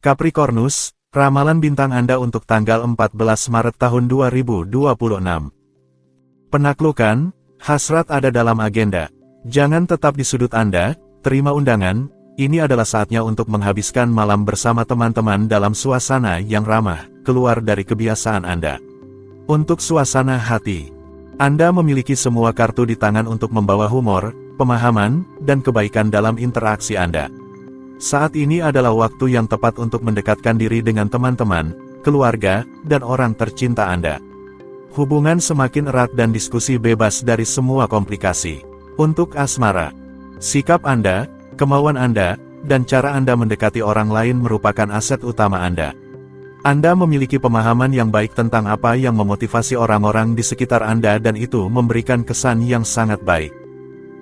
Capricornus, ramalan bintang Anda untuk tanggal 14 Maret tahun 2026. Penaklukan, hasrat ada dalam agenda. Jangan tetap di sudut Anda, terima undangan, ini adalah saatnya untuk menghabiskan malam bersama teman-teman dalam suasana yang ramah, keluar dari kebiasaan Anda. Untuk suasana hati, Anda memiliki semua kartu di tangan untuk membawa humor, pemahaman, dan kebaikan dalam interaksi Anda. Saat ini adalah waktu yang tepat untuk mendekatkan diri dengan teman-teman, keluarga, dan orang tercinta Anda. Hubungan semakin erat dan diskusi bebas dari semua komplikasi. Untuk asmara, sikap Anda, kemauan Anda, dan cara Anda mendekati orang lain merupakan aset utama Anda. Anda memiliki pemahaman yang baik tentang apa yang memotivasi orang-orang di sekitar Anda dan itu memberikan kesan yang sangat baik.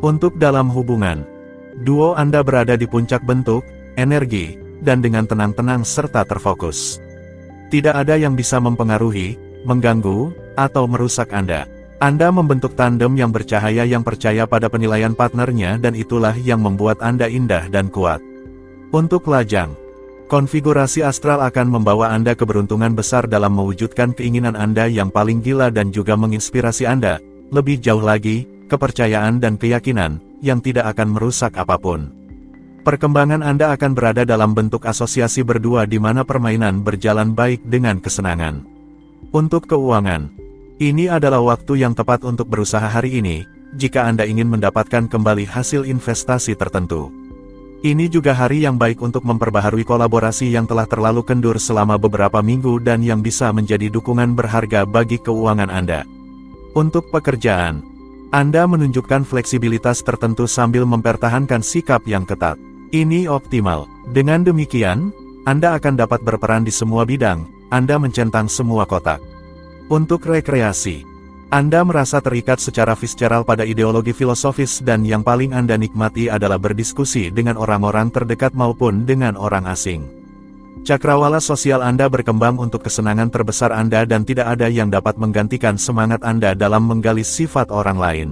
Untuk dalam hubungan, duo Anda berada di puncak bentuk, energi, dan dengan tenang-tenang serta terfokus. Tidak ada yang bisa mempengaruhi, mengganggu, atau merusak Anda. Anda membentuk tandem yang bercahaya yang percaya pada penilaian partnernya dan itulah yang membuat Anda indah dan kuat. Untuk lajang, konfigurasi astral akan membawa Anda keberuntungan besar dalam mewujudkan keinginan Anda yang paling gila dan juga menginspirasi Anda, lebih jauh lagi, kepercayaan dan keyakinan, yang tidak akan merusak apapun. Perkembangan Anda akan berada dalam bentuk asosiasi berdua di mana permainan berjalan baik dengan kesenangan. Untuk keuangan, ini adalah waktu yang tepat untuk berusaha hari ini, jika Anda ingin mendapatkan kembali hasil investasi tertentu. Ini juga hari yang baik untuk memperbaharui kolaborasi yang telah terlalu kendur selama beberapa minggu dan yang bisa menjadi dukungan berharga bagi keuangan Anda. Untuk pekerjaan, Anda menunjukkan fleksibilitas tertentu sambil mempertahankan sikap yang ketat. Ini optimal. Dengan demikian, Anda akan dapat berperan di semua bidang, Anda mencentang semua kotak. Untuk rekreasi, Anda merasa terikat secara visceral pada ideologi filosofis dan yang paling Anda nikmati adalah berdiskusi dengan orang-orang terdekat maupun dengan orang asing. Cakrawala sosial Anda berkembang untuk kesenangan terbesar Anda dan tidak ada yang dapat menggantikan semangat Anda dalam menggali sifat orang lain.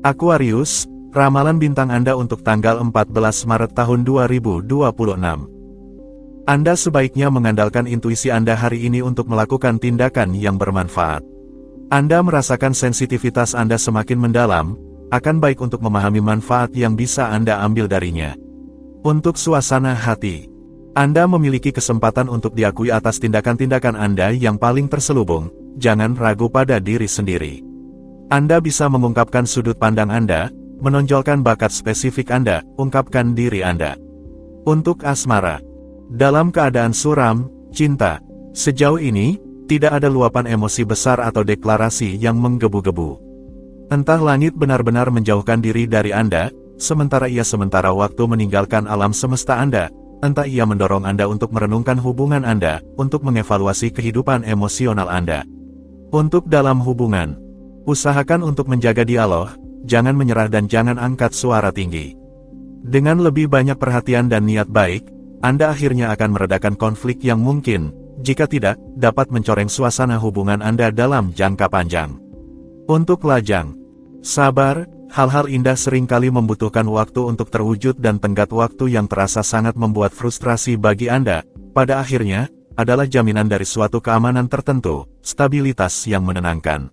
Aquarius, ramalan bintang Anda untuk tanggal 14 Maret tahun 2026. Anda sebaiknya mengandalkan intuisi Anda hari ini untuk melakukan tindakan yang bermanfaat. Anda merasakan sensitivitas Anda semakin mendalam, akan baik untuk memahami manfaat yang bisa Anda ambil darinya. Untuk suasana hati, Anda memiliki kesempatan untuk diakui atas tindakan-tindakan Anda yang paling terselubung, jangan ragu pada diri sendiri. Anda bisa mengungkapkan sudut pandang Anda, menonjolkan bakat spesifik Anda, ungkapkan diri Anda. Untuk asmara, dalam keadaan suram, cinta, sejauh ini, tidak ada luapan emosi besar atau deklarasi yang menggebu-gebu. Entah langit benar-benar menjauhkan diri dari Anda, sementara waktu meninggalkan alam semesta Anda, entah ia mendorong Anda untuk merenungkan hubungan Anda, untuk mengevaluasi kehidupan emosional Anda. Untuk dalam hubungan, usahakan untuk menjaga dialog, jangan menyerah dan jangan angkat suara tinggi. Dengan lebih banyak perhatian dan niat baik, Anda akhirnya akan meredakan konflik yang mungkin, jika tidak, dapat mencoreng suasana hubungan Anda dalam jangka panjang. Untuk lajang, sabar, hal-hal indah seringkali membutuhkan waktu untuk terwujud dan tenggat waktu yang terasa sangat membuat frustrasi bagi Anda, pada akhirnya, adalah jaminan dari suatu keamanan tertentu, stabilitas yang menenangkan.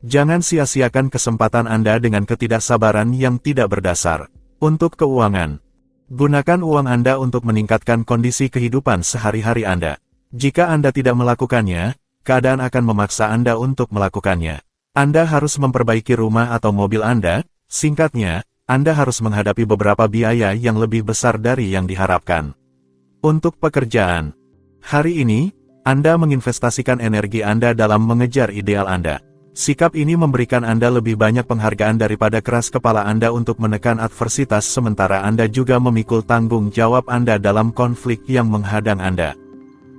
Jangan sia-siakan kesempatan Anda dengan ketidaksabaran yang tidak berdasar. Untuk keuangan, gunakan uang Anda untuk meningkatkan kondisi kehidupan sehari-hari Anda. Jika Anda tidak melakukannya, keadaan akan memaksa Anda untuk melakukannya. Anda harus memperbaiki rumah atau mobil Anda, singkatnya, Anda harus menghadapi beberapa biaya yang lebih besar dari yang diharapkan. Untuk pekerjaan, hari ini, Anda menginvestasikan energi Anda dalam mengejar ideal Anda. Sikap ini memberikan Anda lebih banyak penghargaan daripada keras kepala Anda untuk menekan adversitas sementara Anda juga memikul tanggung jawab Anda dalam konflik yang menghadang Anda.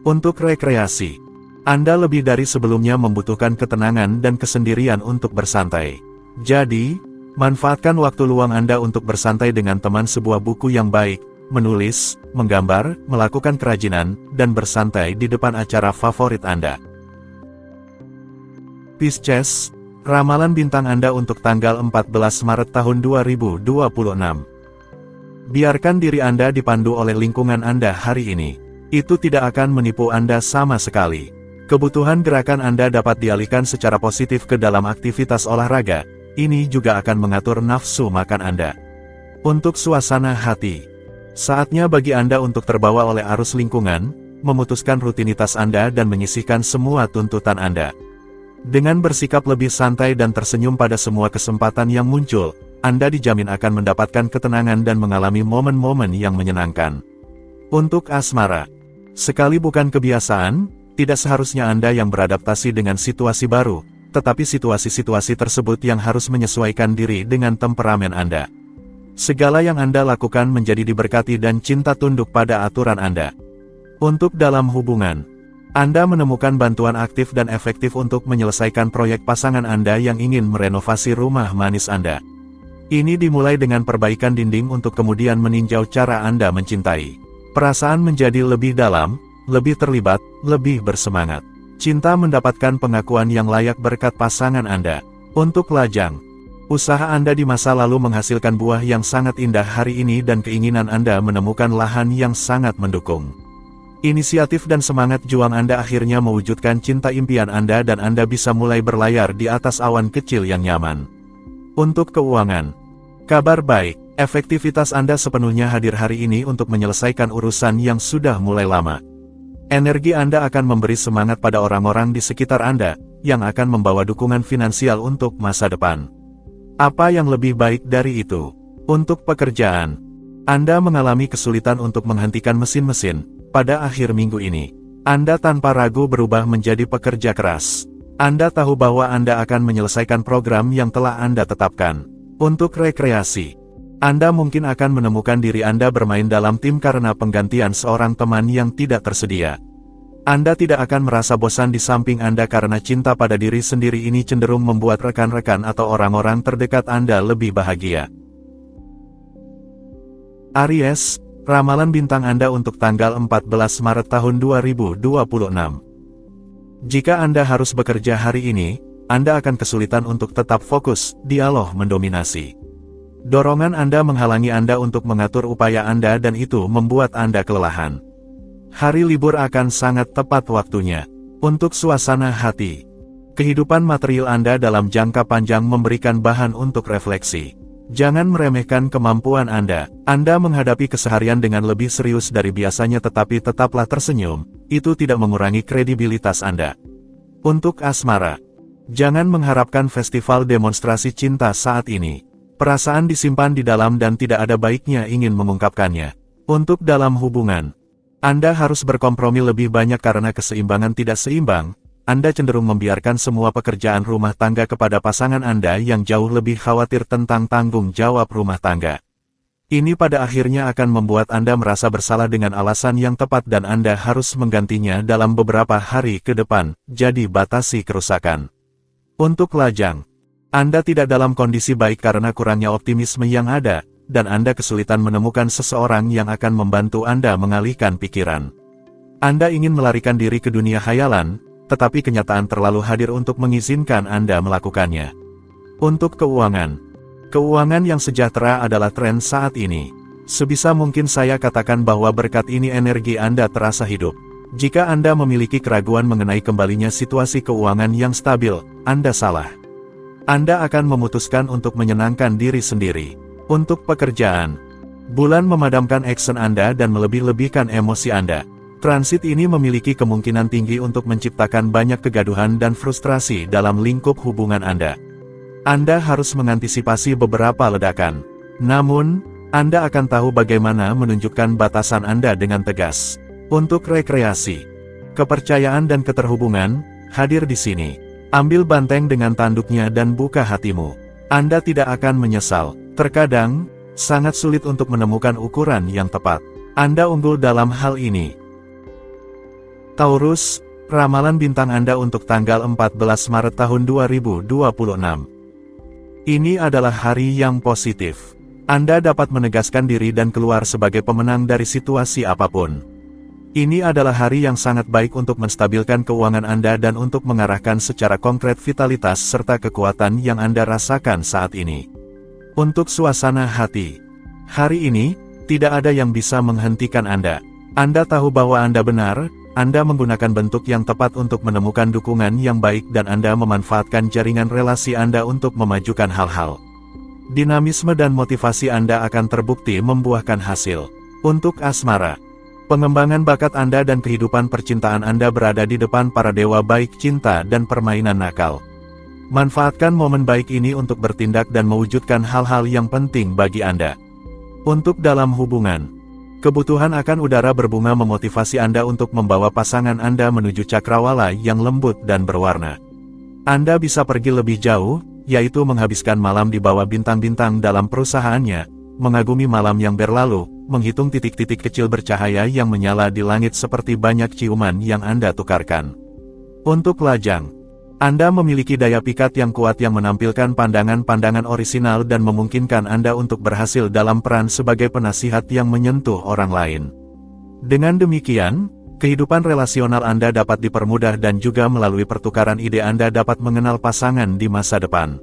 Untuk rekreasi, Anda lebih dari sebelumnya membutuhkan ketenangan dan kesendirian untuk bersantai. Jadi, manfaatkan waktu luang Anda untuk bersantai dengan teman sebuah buku yang baik, menulis, menggambar, melakukan kerajinan, dan bersantai di depan acara favorit Anda. Pisces, ramalan bintang Anda untuk tanggal 14 Maret tahun 2026. Biarkan diri Anda dipandu oleh lingkungan Anda hari ini. Itu tidak akan menipu Anda sama sekali. Kebutuhan gerakan Anda dapat dialihkan secara positif ke dalam aktivitas olahraga. Ini juga akan mengatur nafsu makan Anda. Untuk suasana hati, saatnya bagi Anda untuk terbawa oleh arus lingkungan, memutuskan rutinitas Anda dan menyisihkan semua tuntutan Anda. Dengan bersikap lebih santai dan tersenyum pada semua kesempatan yang muncul, Anda dijamin akan mendapatkan ketenangan dan mengalami momen-momen yang menyenangkan. Untuk asmara, sekali bukan kebiasaan, tidak seharusnya Anda yang beradaptasi dengan situasi baru, tetapi situasi-situasi tersebut yang harus menyesuaikan diri dengan temperamen Anda. Segala yang Anda lakukan menjadi diberkati dan cinta tunduk pada aturan Anda. Untuk dalam hubungan, Anda menemukan bantuan aktif dan efektif untuk menyelesaikan proyek pasangan Anda yang ingin merenovasi rumah manis Anda. Ini dimulai dengan perbaikan dinding untuk kemudian meninjau cara Anda mencintai. Perasaan menjadi lebih dalam, lebih terlibat, lebih bersemangat. Cinta mendapatkan pengakuan yang layak berkat pasangan Anda. Untuk lajang, usaha Anda di masa lalu menghasilkan buah yang sangat indah hari ini dan keinginan Anda menemukan lahan yang sangat mendukung. Inisiatif dan semangat juang Anda akhirnya mewujudkan cinta impian Anda dan Anda bisa mulai berlayar di atas awan kecil yang nyaman. Untuk keuangan, kabar baik, efektivitas Anda sepenuhnya hadir hari ini untuk menyelesaikan urusan yang sudah mulai lama. Energi Anda akan memberi semangat pada orang-orang di sekitar Anda, yang akan membawa dukungan finansial untuk masa depan. Apa yang lebih baik dari itu? Untuk pekerjaan, Anda mengalami kesulitan untuk menghentikan mesin-mesin. Pada akhir minggu ini, Anda tanpa ragu berubah menjadi pekerja keras. Anda tahu bahwa Anda akan menyelesaikan program yang telah Anda tetapkan. Untuk rekreasi, Anda mungkin akan menemukan diri Anda bermain dalam tim karena penggantian seorang teman yang tidak tersedia. Anda tidak akan merasa bosan di samping Anda karena cinta pada diri sendiri ini cenderung membuat rekan-rekan atau orang-orang terdekat Anda lebih bahagia. Aries, ramalan bintang Anda untuk tanggal 14 Maret tahun 2026. Jika Anda harus bekerja hari ini, Anda akan kesulitan untuk tetap fokus, dialog mendominasi. Dorongan Anda menghalangi Anda untuk mengatur upaya Anda dan itu membuat Anda kelelahan. Hari libur akan sangat tepat waktunya. Untuk suasana hati, kehidupan material Anda dalam jangka panjang memberikan bahan untuk refleksi. Jangan meremehkan kemampuan Anda. Anda menghadapi keseharian dengan lebih serius dari biasanya tetapi tetaplah tersenyum, itu tidak mengurangi kredibilitas Anda. Untuk asmara, jangan mengharapkan festival demonstrasi cinta saat ini. Perasaan disimpan di dalam dan tidak ada baiknya ingin mengungkapkannya. Untuk dalam hubungan, Anda harus berkompromi lebih banyak karena keseimbangan tidak seimbang. Anda cenderung membiarkan semua pekerjaan rumah tangga kepada pasangan Anda yang jauh lebih khawatir tentang tanggung jawab rumah tangga. Ini pada akhirnya akan membuat Anda merasa bersalah dengan alasan yang tepat dan Anda harus menggantinya dalam beberapa hari ke depan, jadi batasi kerusakan. Untuk lajang, Anda tidak dalam kondisi baik karena kurangnya optimisme yang ada, dan Anda kesulitan menemukan seseorang yang akan membantu Anda mengalihkan pikiran. Anda ingin melarikan diri ke dunia khayalan, tetapi kenyataan terlalu hadir untuk mengizinkan Anda melakukannya. Untuk keuangan, keuangan yang sejahtera adalah tren saat ini. Sebisa mungkin saya katakan bahwa berkat ini energi Anda terasa hidup. Jika Anda memiliki keraguan mengenai kembalinya situasi keuangan yang stabil, Anda salah. Anda akan memutuskan untuk menyenangkan diri sendiri. Untuk pekerjaan, bulan memadamkan action Anda dan melebih-lebihkan emosi Anda. Transit ini memiliki kemungkinan tinggi untuk menciptakan banyak kegaduhan dan frustrasi dalam lingkup hubungan Anda. Anda harus mengantisipasi beberapa ledakan. Namun, Anda akan tahu bagaimana menunjukkan batasan Anda dengan tegas. Untuk rekreasi, kepercayaan dan keterhubungan hadir di sini. Ambil banteng dengan tanduknya dan buka hatimu. Anda tidak akan menyesal. Terkadang, sangat sulit untuk menemukan ukuran yang tepat. Anda unggul dalam hal ini. Taurus, ramalan bintang Anda untuk tanggal 14 Maret tahun 2026. Ini adalah hari yang positif. Anda dapat menegaskan diri dan keluar sebagai pemenang dari situasi apapun. Ini adalah hari yang sangat baik untuk menstabilkan keuangan Anda dan untuk mengarahkan secara konkret vitalitas serta kekuatan yang Anda rasakan saat ini. Untuk suasana hati, hari ini, Tidak ada yang bisa menghentikan Anda. Anda tahu bahwa Anda benar, Anda menggunakan bentuk yang tepat untuk menemukan dukungan yang baik dan Anda memanfaatkan jaringan relasi Anda untuk memajukan hal-hal. Dinamisme dan motivasi Anda akan terbukti membuahkan hasil. Untuk asmara, pengembangan bakat Anda dan kehidupan percintaan Anda berada di depan para dewa baik cinta dan permainan nakal. Manfaatkan momen baik ini untuk bertindak dan mewujudkan hal-hal yang penting bagi Anda. Untuk dalam hubungan, kebutuhan akan udara berbunga memotivasi Anda untuk membawa pasangan Anda menuju cakrawala yang lembut dan berwarna. Anda bisa pergi lebih jauh, yaitu menghabiskan malam di bawah bintang-bintang dalam perusahaannya, mengagumi malam yang berlalu, menghitung titik-titik kecil bercahaya yang menyala di langit seperti banyak ciuman yang Anda tukarkan. Untuk lajang, Anda memiliki daya pikat yang kuat yang menampilkan pandangan-pandangan orisinal dan memungkinkan Anda untuk berhasil dalam peran sebagai penasihat yang menyentuh orang lain. Dengan demikian, kehidupan relasional Anda dapat dipermudah dan juga melalui pertukaran ide Anda dapat mengenal pasangan di masa depan.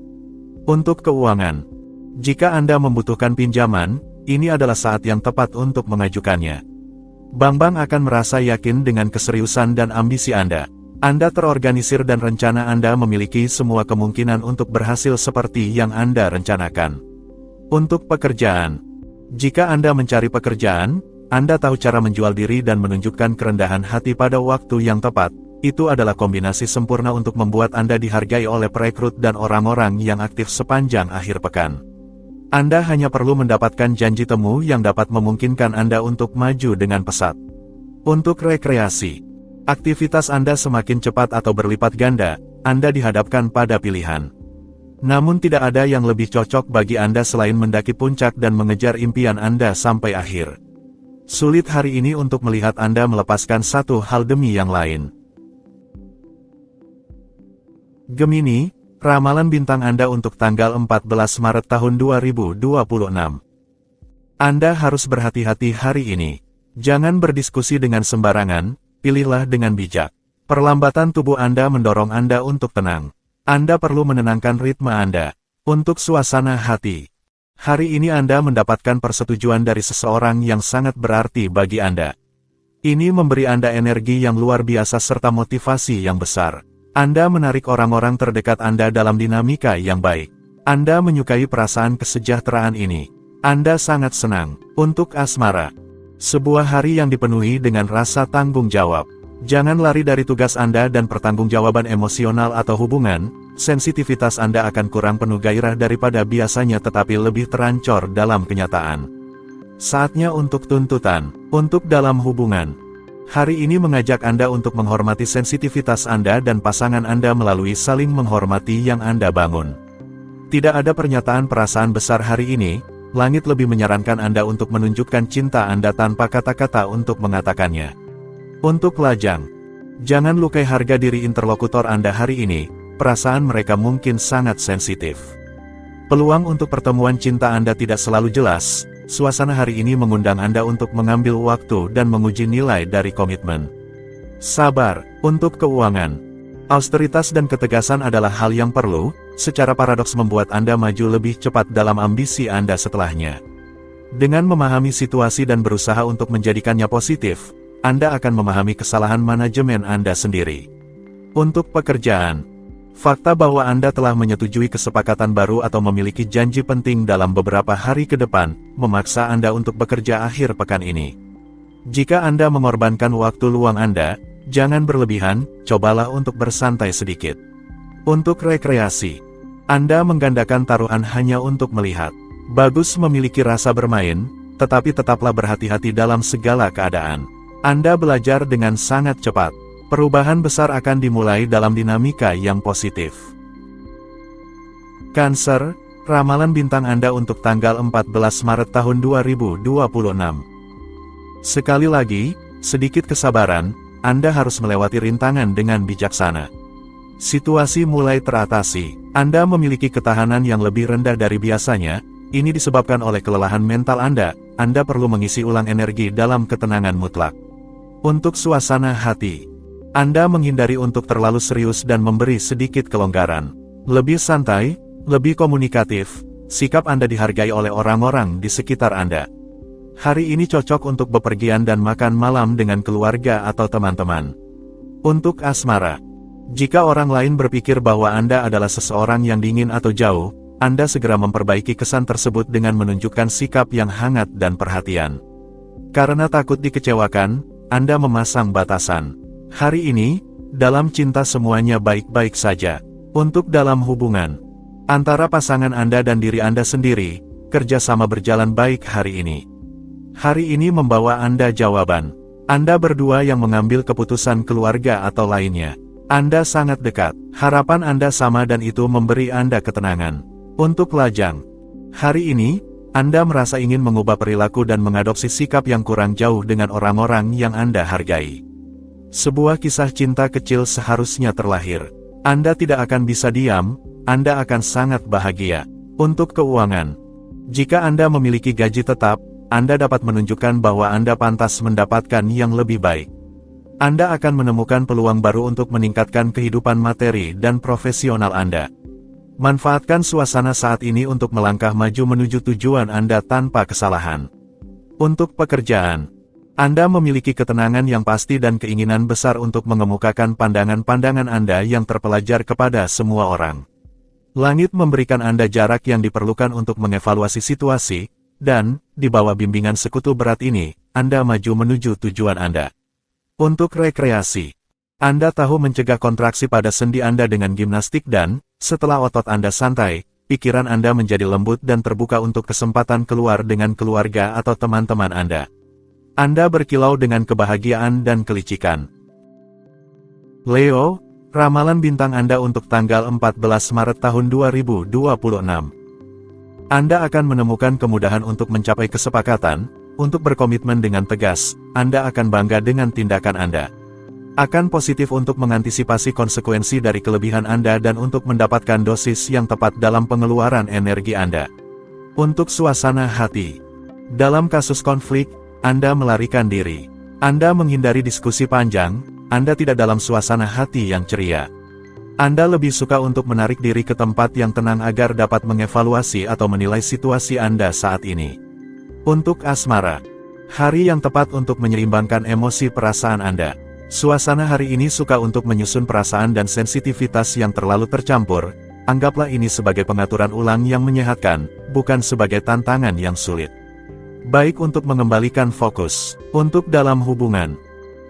Untuk keuangan, jika Anda membutuhkan pinjaman, ini adalah saat yang tepat untuk mengajukannya. Bank-bank akan merasa yakin dengan keseriusan dan ambisi Anda. Anda terorganisir dan rencana Anda memiliki semua kemungkinan untuk berhasil seperti yang Anda rencanakan. Untuk pekerjaan, jika Anda mencari pekerjaan, Anda tahu cara menjual diri dan menunjukkan kerendahan hati pada waktu yang tepat. Itu adalah kombinasi sempurna untuk membuat Anda dihargai oleh perekrut dan orang-orang yang aktif sepanjang akhir pekan. Anda hanya perlu mendapatkan janji temu yang dapat memungkinkan Anda untuk maju dengan pesat. Untuk rekreasi, aktivitas Anda semakin cepat atau berlipat ganda, Anda dihadapkan pada pilihan. Namun tidak ada yang lebih cocok bagi Anda selain mendaki puncak dan mengejar impian Anda sampai akhir. Sulit hari ini untuk melihat Anda melepaskan satu hal demi yang lain. Gemini, ramalan bintang Anda untuk tanggal 14 Maret tahun 2026. Anda harus berhati-hati hari ini. Jangan berdiskusi dengan sembarangan, pilihlah dengan bijak. Perlambatan tubuh Anda mendorong Anda untuk tenang. Anda perlu menenangkan ritme Anda. Untuk suasana hati, hari ini Anda mendapatkan persetujuan dari seseorang yang sangat berarti bagi Anda. Ini memberi Anda energi yang luar biasa serta motivasi yang besar. Anda menarik orang-orang terdekat Anda dalam dinamika yang baik. Anda menyukai perasaan kesejahteraan ini. Anda sangat senang. Untuk asmara, sebuah hari yang dipenuhi dengan rasa tanggung jawab. Jangan lari dari tugas Anda dan pertanggungjawaban emosional atau hubungan. Sensitivitas Anda akan kurang penuh gairah daripada biasanya tetapi lebih terancor dalam kenyataan. Saatnya untuk tuntutan. Untuk dalam hubungan, hari ini mengajak Anda untuk menghormati sensitivitas Anda dan pasangan Anda melalui saling menghormati yang Anda bangun. Tidak ada pernyataan perasaan besar hari ini, langit lebih menyarankan Anda untuk menunjukkan cinta Anda tanpa kata-kata untuk mengatakannya. Untuk lajang, jangan lukai harga diri interlokutor Anda hari ini, perasaan mereka mungkin sangat sensitif. Peluang untuk pertemuan cinta Anda tidak selalu jelas. Suasana hari ini mengundang Anda untuk mengambil waktu dan menguji nilai dari komitmen. Sabar. Untuk keuangan, austeritas dan ketegasan adalah hal yang perlu, secara paradoks membuat Anda maju lebih cepat dalam ambisi Anda setelahnya. Dengan memahami situasi dan berusaha untuk menjadikannya positif, Anda akan memahami kesalahan manajemen Anda sendiri. Untuk pekerjaan, fakta bahwa Anda telah menyetujui kesepakatan baru atau memiliki janji penting dalam beberapa hari ke depan, memaksa Anda untuk bekerja akhir pekan ini. Jika Anda mengorbankan waktu luang Anda, jangan berlebihan, cobalah untuk bersantai sedikit. Untuk rekreasi, Anda menggandakan taruhan hanya untuk melihat. Bagus memiliki rasa bermain, tetapi tetaplah berhati-hati dalam segala keadaan. Anda belajar dengan sangat cepat. Perubahan besar akan dimulai dalam dinamika yang positif. Cancer, ramalan bintang Anda untuk tanggal 14 Maret tahun 2026. Sekali lagi, sedikit kesabaran, Anda harus melewati rintangan dengan bijaksana. Situasi mulai teratasi. Anda memiliki ketahanan yang lebih rendah dari biasanya, ini disebabkan oleh kelelahan mental Anda perlu mengisi ulang energi dalam ketenangan mutlak. Untuk suasana hati, Anda menghindari untuk terlalu serius dan memberi sedikit kelonggaran. Lebih santai, lebih komunikatif, sikap Anda dihargai oleh orang-orang di sekitar Anda. Hari ini cocok untuk bepergian dan makan malam dengan keluarga atau teman-teman. Untuk asmara. Jika orang lain berpikir bahwa Anda adalah seseorang yang dingin atau jauh, Anda segera memperbaiki kesan tersebut dengan menunjukkan sikap yang hangat dan perhatian. Karena takut dikecewakan, Anda memasang batasan. Hari ini, dalam cinta semuanya baik-baik saja. Untuk dalam hubungan antara pasangan Anda dan diri Anda sendiri, kerjasama berjalan baik hari ini. Hari ini membawa Anda jawaban. Anda berdua yang mengambil keputusan keluarga atau lainnya. Anda sangat dekat. Harapan Anda sama dan itu memberi Anda ketenangan. Untuk lajang. Hari ini, Anda merasa ingin mengubah perilaku dan mengadopsi sikap yang kurang jauh dengan orang-orang yang Anda hargai. Sebuah kisah cinta kecil seharusnya terlahir. Anda tidak akan bisa diam, Anda akan sangat bahagia. Untuk keuangan. Jika Anda memiliki gaji tetap, Anda dapat menunjukkan bahwa Anda pantas mendapatkan yang lebih baik. Anda akan menemukan peluang baru untuk meningkatkan kehidupan materi dan profesional Anda. Manfaatkan suasana saat ini untuk melangkah maju menuju tujuan Anda tanpa kesalahan. Untuk pekerjaan. Anda memiliki ketenangan yang pasti dan keinginan besar untuk mengemukakan pandangan-pandangan Anda yang terpelajar kepada semua orang. Langit memberikan Anda jarak yang diperlukan untuk mengevaluasi situasi, dan, di bawah bimbingan sekutu berat ini, Anda maju menuju tujuan Anda. Untuk rekreasi. Anda tahu mencegah kontraksi pada sendi Anda dengan gimnastik dan, setelah otot Anda santai, pikiran Anda menjadi lembut dan terbuka untuk kesempatan keluar dengan keluarga atau teman-teman Anda. Anda berkilau dengan kebahagiaan dan kelicikan. Leo, ramalan bintang Anda untuk tanggal 14 Maret tahun 2026. Anda akan menemukan kemudahan untuk mencapai kesepakatan, untuk berkomitmen dengan tegas, Anda akan bangga dengan tindakan Anda. Akan positif untuk mengantisipasi konsekuensi dari kelebihan Anda dan untuk mendapatkan dosis yang tepat dalam pengeluaran energi Anda. Untuk suasana hati. Dalam kasus konflik, Anda melarikan diri. Anda menghindari diskusi panjang, Anda tidak dalam suasana hati yang ceria. Anda lebih suka untuk menarik diri ke tempat yang tenang agar dapat mengevaluasi atau menilai situasi Anda saat ini. Untuk asmara. Hari yang tepat untuk menyeimbangkan emosi perasaan Anda. Suasana hari ini suka untuk menyusun perasaan dan sensitivitas yang terlalu tercampur. Anggaplah ini sebagai pengaturan ulang yang menyehatkan, bukan sebagai tantangan yang sulit. Baik untuk mengembalikan fokus. Untuk dalam hubungan.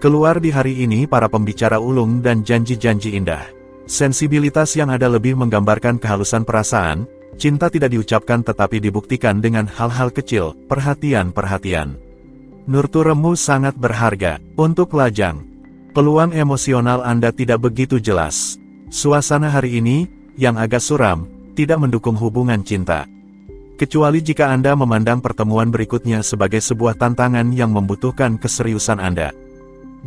Keluar di hari ini para pembicara ulung dan janji-janji indah. Sensibilitas yang ada lebih menggambarkan kehalusan perasaan, cinta tidak diucapkan tetapi dibuktikan dengan hal-hal kecil, perhatian-perhatian. Nurturemu sangat berharga. Untuk lajang. Peluang emosional Anda tidak begitu jelas. Suasana hari ini, yang agak suram, tidak mendukung hubungan cinta. Kecuali jika Anda memandang pertemuan berikutnya sebagai sebuah tantangan yang membutuhkan keseriusan Anda.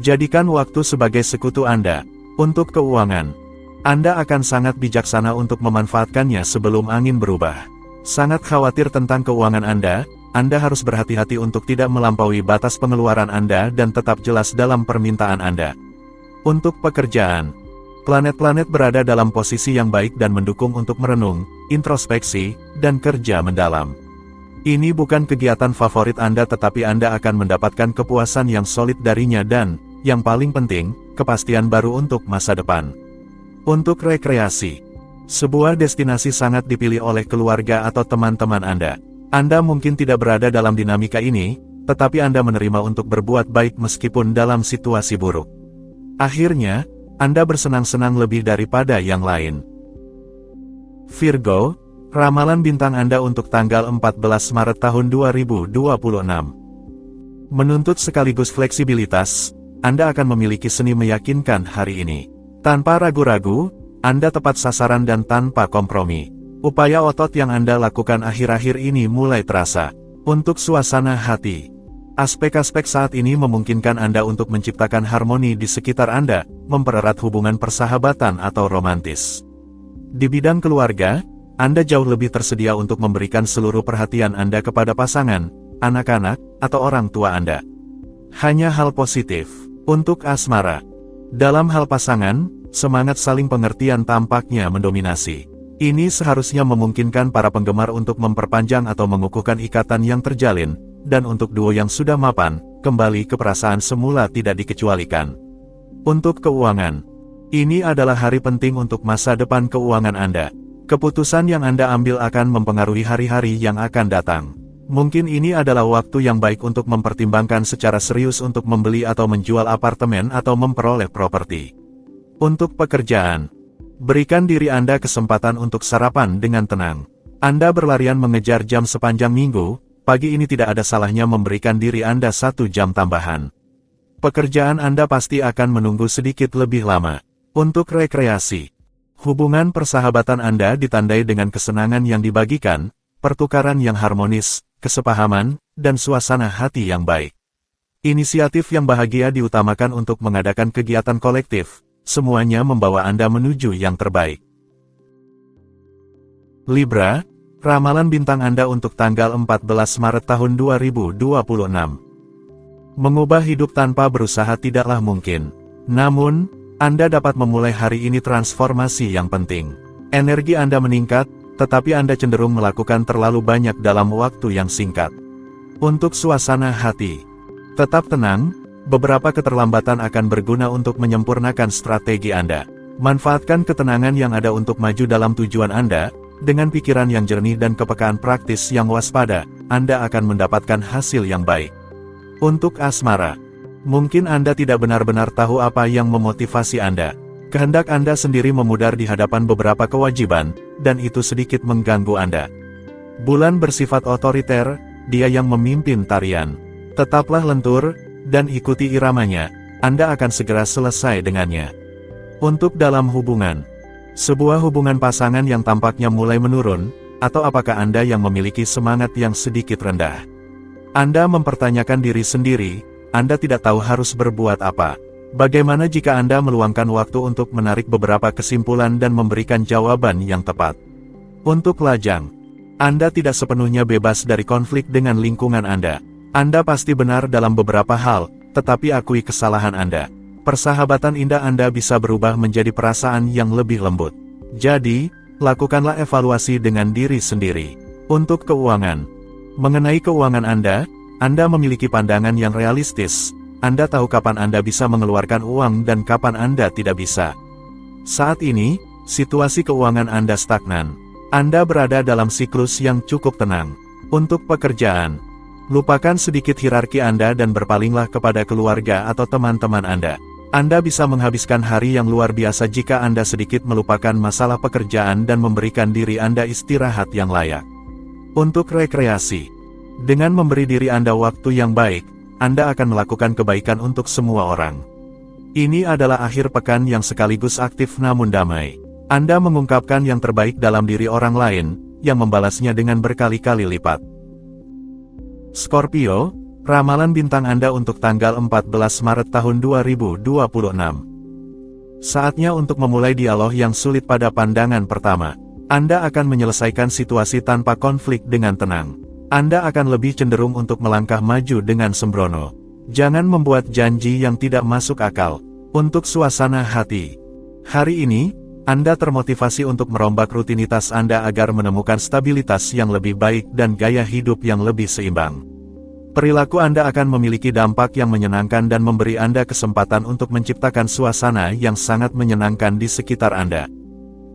Jadikan waktu sebagai sekutu Anda. Untuk keuangan. Anda akan sangat bijaksana untuk memanfaatkannya sebelum angin berubah. Sangat khawatir tentang keuangan Anda harus berhati-hati untuk tidak melampaui batas pengeluaran Anda dan tetap jelas dalam permintaan Anda. Untuk pekerjaan. Planet-planet berada dalam posisi yang baik dan mendukung untuk merenung, introspeksi, dan kerja mendalam. Ini bukan kegiatan favorit Anda tetapi Anda akan mendapatkan kepuasan yang solid darinya dan, yang paling penting, kepastian baru untuk masa depan. Untuk rekreasi. Sebuah destinasi sangat dipilih oleh keluarga atau teman-teman Anda. Anda mungkin tidak berada dalam dinamika ini, tetapi Anda menerima untuk berbuat baik meskipun dalam situasi buruk. Akhirnya, Anda bersenang-senang lebih daripada yang lain. Virgo, ramalan bintang Anda untuk tanggal 14 Maret tahun 2026. Menuntut sekaligus fleksibilitas, Anda akan memiliki seni meyakinkan hari ini. Tanpa ragu-ragu, Anda tepat sasaran dan tanpa kompromi. Upaya otot yang Anda lakukan akhir-akhir ini mulai terasa. Untuk suasana hati. Aspek-aspek saat ini memungkinkan Anda untuk menciptakan harmoni di sekitar Anda, mempererat hubungan persahabatan atau romantis. Di bidang keluarga, Anda jauh lebih tersedia untuk memberikan seluruh perhatian Anda kepada pasangan, anak-anak, atau orang tua Anda. Hanya hal positif. Untuk asmara. Dalam hal pasangan, semangat saling pengertian tampaknya mendominasi. Ini seharusnya memungkinkan para penggemar untuk memperpanjang atau mengukuhkan ikatan yang terjalin, dan untuk duo yang sudah mapan, kembali ke perasaan semula tidak dikecualikan. Untuk keuangan, ini adalah hari penting untuk masa depan keuangan Anda. Keputusan yang Anda ambil akan mempengaruhi hari-hari yang akan datang. Mungkin ini adalah waktu yang baik untuk mempertimbangkan secara serius untuk membeli atau menjual apartemen atau memperoleh properti. Untuk pekerjaan, berikan diri Anda kesempatan untuk sarapan dengan tenang. Anda berlarian mengejar jam sepanjang minggu, pagi ini tidak ada salahnya memberikan diri Anda 1 jam tambahan. Pekerjaan Anda pasti akan menunggu sedikit lebih lama. Untuk rekreasi, hubungan persahabatan Anda ditandai dengan kesenangan yang dibagikan, pertukaran yang harmonis, kesepahaman, dan suasana hati yang baik. Inisiatif yang bahagia diutamakan untuk mengadakan kegiatan kolektif, semuanya membawa Anda menuju yang terbaik. Libra, ramalan bintang Anda untuk tanggal 14 Maret tahun 2026. Mengubah hidup tanpa berusaha tidaklah mungkin. Namun, Anda dapat memulai hari ini transformasi yang penting. Energi Anda meningkat, tetapi Anda cenderung melakukan terlalu banyak dalam waktu yang singkat. Untuk suasana hati, tetap tenang, beberapa keterlambatan akan berguna untuk menyempurnakan strategi Anda. Manfaatkan ketenangan yang ada untuk maju dalam tujuan Anda, dengan pikiran yang jernih dan kepekaan praktis yang waspada, Anda akan mendapatkan hasil yang baik. Untuk asmara, mungkin Anda tidak benar-benar tahu apa yang memotivasi Anda. Kehendak Anda sendiri memudar di hadapan beberapa kewajiban, dan itu sedikit mengganggu Anda. Bulan bersifat otoriter, dia yang memimpin tarian. Tetaplah lentur, dan ikuti iramanya, Anda akan segera selesai dengannya. Untuk dalam hubungan, sebuah hubungan pasangan yang tampaknya mulai menurun, atau apakah Anda yang memiliki semangat yang sedikit rendah? Anda mempertanyakan diri sendiri, Anda tidak tahu harus berbuat apa. Bagaimana jika Anda meluangkan waktu untuk menarik beberapa kesimpulan dan memberikan jawaban yang tepat? Untuk lajang, Anda tidak sepenuhnya bebas dari konflik dengan lingkungan Anda. Anda pasti benar dalam beberapa hal, tetapi akui kesalahan Anda. Persahabatan indah Anda bisa berubah menjadi perasaan yang lebih lembut. Jadi, lakukanlah evaluasi dengan diri sendiri. Untuk keuangan, mengenai keuangan Anda memiliki pandangan yang realistis. Anda tahu kapan Anda bisa mengeluarkan uang dan kapan Anda tidak bisa. Saat ini, situasi keuangan Anda stagnan. Anda berada dalam siklus yang cukup tenang. Untuk pekerjaan, lupakan sedikit hierarki Anda dan berpalinglah kepada keluarga atau teman-teman Anda. Anda bisa menghabiskan hari yang luar biasa jika Anda sedikit melupakan masalah pekerjaan dan memberikan diri Anda istirahat yang layak. Untuk rekreasi, dengan memberi diri Anda waktu yang baik, Anda akan melakukan kebaikan untuk semua orang. Ini adalah akhir pekan yang sekaligus aktif namun damai. Anda mengungkapkan yang terbaik dalam diri orang lain, yang membalasnya dengan berkali-kali lipat. Scorpio, ramalan bintang Anda untuk tanggal 14 Maret tahun 2026. Saatnya untuk memulai dialog yang sulit pada pandangan pertama. Anda akan menyelesaikan situasi tanpa konflik dengan tenang. Anda akan lebih cenderung untuk melangkah maju dengan sembrono. Jangan membuat janji yang tidak masuk akal. Untuk suasana hati, hari ini, Anda termotivasi untuk merombak rutinitas Anda agar menemukan stabilitas yang lebih baik dan gaya hidup yang lebih seimbang. Perilaku Anda akan memiliki dampak yang menyenangkan dan memberi Anda kesempatan untuk menciptakan suasana yang sangat menyenangkan di sekitar Anda.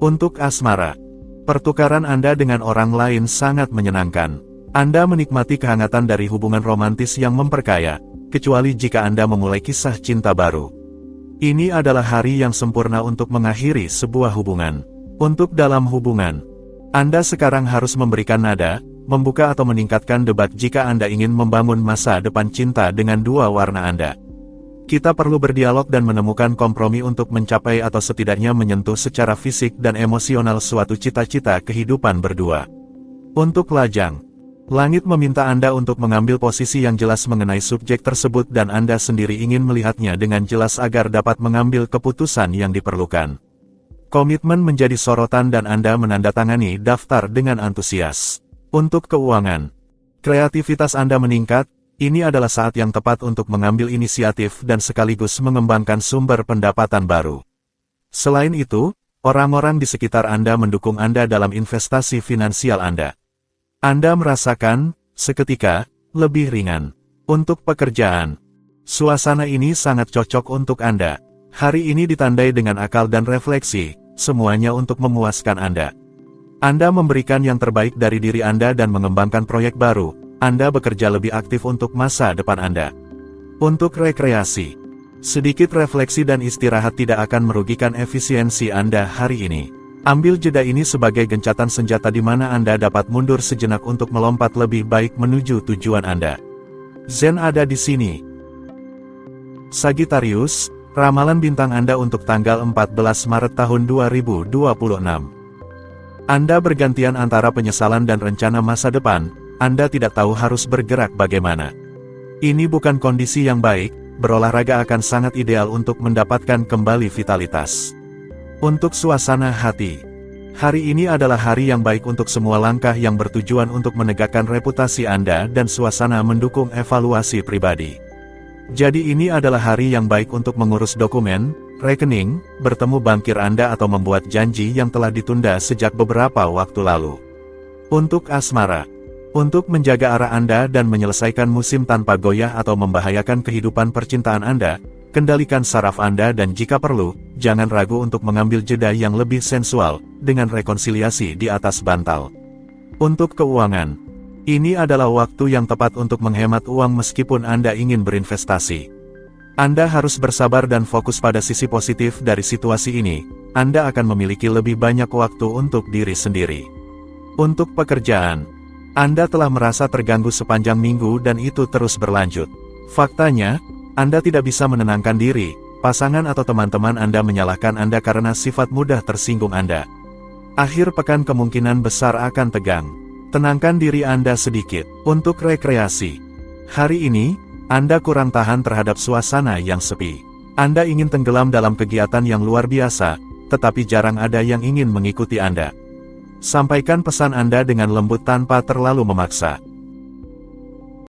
Untuk asmara, pertukaran Anda dengan orang lain sangat menyenangkan. Anda menikmati kehangatan dari hubungan romantis yang memperkaya, kecuali jika Anda memulai kisah cinta baru. Ini adalah hari yang sempurna untuk mengakhiri sebuah hubungan. Untuk dalam hubungan, Anda sekarang harus memberikan nada, membuka atau meningkatkan debat jika Anda ingin membangun masa depan cinta dengan dua warna Anda. Kita perlu berdialog dan menemukan kompromi untuk mencapai atau setidaknya menyentuh secara fisik dan emosional suatu cita-cita kehidupan berdua. Untuk lajang, langit meminta Anda untuk mengambil posisi yang jelas mengenai subjek tersebut dan Anda sendiri ingin melihatnya dengan jelas agar dapat mengambil keputusan yang diperlukan. Komitmen menjadi sorotan dan Anda menandatangani daftar dengan antusias. Untuk keuangan, kreativitas Anda meningkat, ini adalah saat yang tepat untuk mengambil inisiatif dan sekaligus mengembangkan sumber pendapatan baru. Selain itu, orang-orang di sekitar Anda mendukung Anda dalam investasi finansial Anda. Anda merasakan, seketika, lebih ringan. Untuk pekerjaan, suasana ini sangat cocok untuk Anda. Hari ini ditandai dengan akal dan refleksi, semuanya untuk memuaskan Anda. Anda memberikan yang terbaik dari diri Anda dan mengembangkan proyek baru. Anda bekerja lebih aktif untuk masa depan Anda. Untuk rekreasi, sedikit refleksi dan istirahat tidak akan merugikan efisiensi Anda hari ini. Ambil jeda ini sebagai gencatan senjata di mana Anda dapat mundur sejenak untuk melompat lebih baik menuju tujuan Anda. Zen ada di sini. Sagittarius, ramalan bintang Anda untuk tanggal 14 Maret tahun 2026. Anda bergantian antara penyesalan dan rencana masa depan. Anda tidak tahu harus bergerak bagaimana. Ini bukan kondisi yang baik, berolahraga akan sangat ideal untuk mendapatkan kembali vitalitas. Untuk suasana hati, hari ini adalah hari yang baik untuk semua langkah yang bertujuan untuk menegakkan reputasi Anda dan suasana mendukung evaluasi pribadi. Jadi ini adalah hari yang baik untuk mengurus dokumen, rekening, bertemu bankir Anda atau membuat janji yang telah ditunda sejak beberapa waktu lalu. Untuk asmara, untuk menjaga arah Anda dan menyelesaikan musim tanpa goyah atau membahayakan kehidupan percintaan Anda, kendalikan saraf Anda dan jika perlu, jangan ragu untuk mengambil jeda yang lebih sensual, dengan rekonsiliasi di atas bantal. Untuk keuangan, ini adalah waktu yang tepat untuk menghemat uang meskipun Anda ingin berinvestasi. Anda harus bersabar dan fokus pada sisi positif dari situasi ini. Anda akan memiliki lebih banyak waktu untuk diri sendiri. Untuk pekerjaan, Anda telah merasa terganggu sepanjang minggu dan itu terus berlanjut. Faktanya, Anda tidak bisa menenangkan diri. Pasangan atau teman-teman Anda menyalahkan Anda karena sifat mudah tersinggung Anda. Akhir pekan kemungkinan besar akan tegang. Tenangkan diri Anda sedikit. Untuk rekreasi, hari ini, Anda kurang tahan terhadap suasana yang sepi. Anda ingin tenggelam dalam kegiatan yang luar biasa, tetapi jarang ada yang ingin mengikuti Anda. Sampaikan pesan Anda dengan lembut tanpa terlalu memaksa.